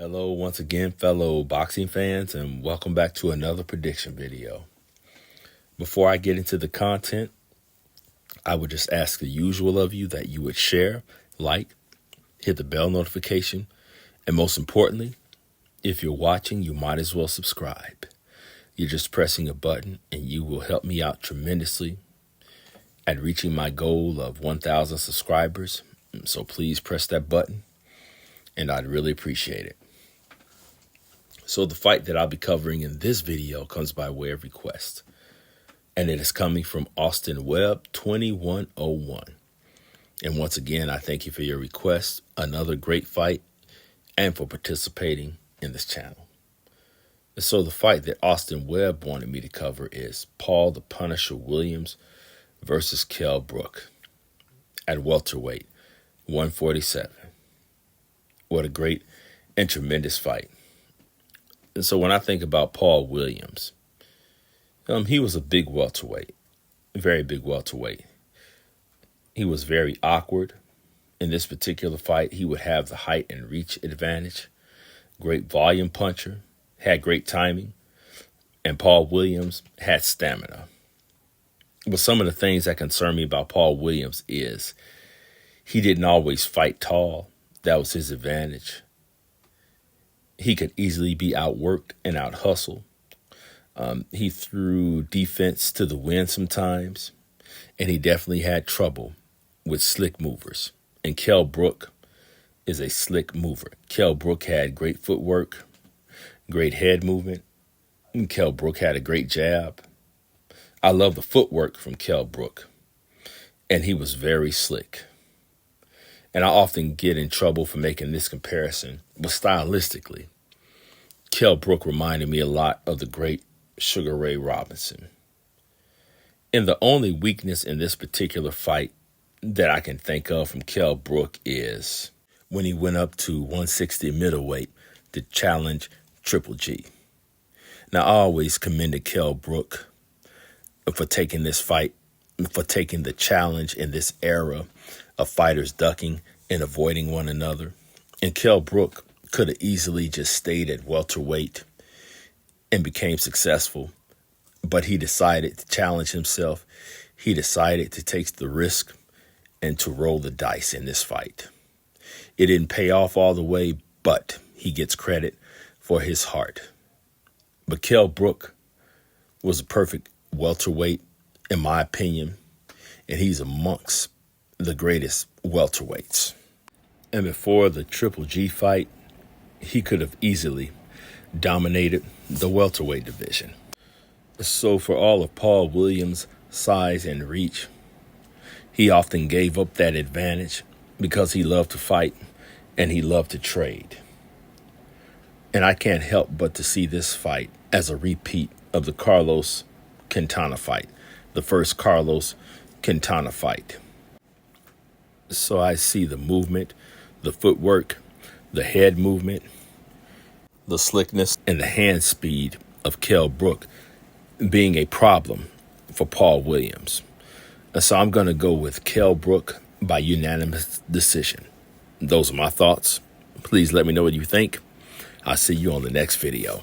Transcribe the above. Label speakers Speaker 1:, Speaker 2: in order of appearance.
Speaker 1: Hello once again, fellow boxing fans, and welcome back to another prediction video. Before I get into the content, I would just ask the usual of you that you would share, like, hit the bell notification, and most importantly, if you're watching, you might as well subscribe. You're just pressing a button and you will help me out tremendously at reaching my goal of 1,000 subscribers. So please press that button and I'd really appreciate it. So the fight that I'll be covering in this video comes by way of request, and it is coming from Austin Webb 2101. And once again, I thank you for your request, another great fight, and for participating in this channel. And so the fight that Austin Webb wanted me to cover is Paul the Punisher Williams versus Kell Brook at welterweight 147. What a great and tremendous fight. And so when I think about Paul Williams, he was a big welterweight, very big welterweight. He was very awkward. In this particular fight, he would have the height and reach advantage. Great volume puncher, had great timing, and Paul Williams had stamina. But some of the things that concern me about Paul Williams is he didn't always fight tall. That was his advantage. He could easily be outworked and out-hustled. He threw defense to the wind sometimes, and he definitely had trouble with slick movers. And Kell Brook is a slick mover. Kell Brook had great footwork, great head movement, and Kell Brook had a great jab. I love the footwork from Kell Brook, and he was very slick. And I often get in trouble for making this comparison, but stylistically, Kell Brook reminded me a lot of the great Sugar Ray Robinson. And the only weakness in this particular fight that I can think of from Kell Brook is when he went up to 160 middleweight to challenge Triple G. Now, I always commended Kell Brook for taking this fight, for taking the challenge in this era of fighters ducking and avoiding one another. And Kell Brook could have easily just stayed at welterweight and became successful, but he decided to challenge himself. He decided to take the risk and to roll the dice in this fight. It didn't pay off all the way, but he gets credit for his heart. But Kell Brook was a perfect welterweight, in my opinion, and he's amongst the greatest welterweights. And before the Triple G fight, he could have easily dominated the welterweight division. So for all of Paul Williams' size and reach, he often gave up that advantage because he loved to fight and he loved to trade. And I can't help but to see this fight as a repeat of the Carlos Quintana fight, the first Carlos Quintana fight. So I see the movement, the footwork, the head movement, the slickness, and the hand speed of Kell Brook being a problem for Paul Williams. And so I'm going to go with Kell Brook by unanimous decision. Those are my thoughts. Please let me know what you think. I'll see you on the next video.